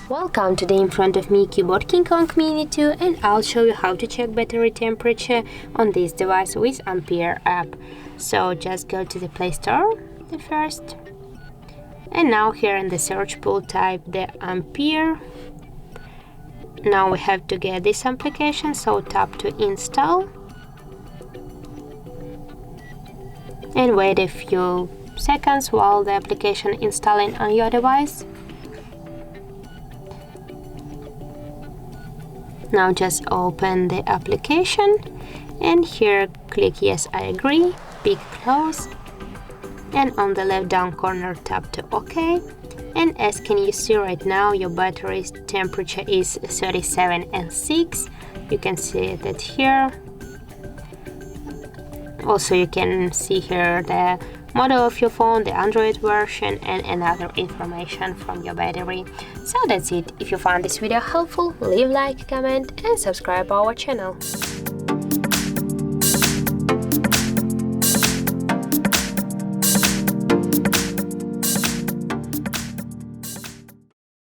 Welcome, today in front of me CUBOT King Kong Mini 2, and I'll show you how to check battery temperature on this device with Ampere app. So just go to the Play Store first, and now here in the search pool type the Ampere. Now we have to get this application, so tap to install and wait a few seconds while the application installing on your device. Now just open the application and here click yes, I agree, pick close, and on the left down corner tap to OK. And as can you see right now, your battery's temperature is 37.6. You can see that here. Also you can see here the model of your phone, the Android version, and another information from your battery. So that's it. If you found this video helpful, leave like, comment and subscribe our channel.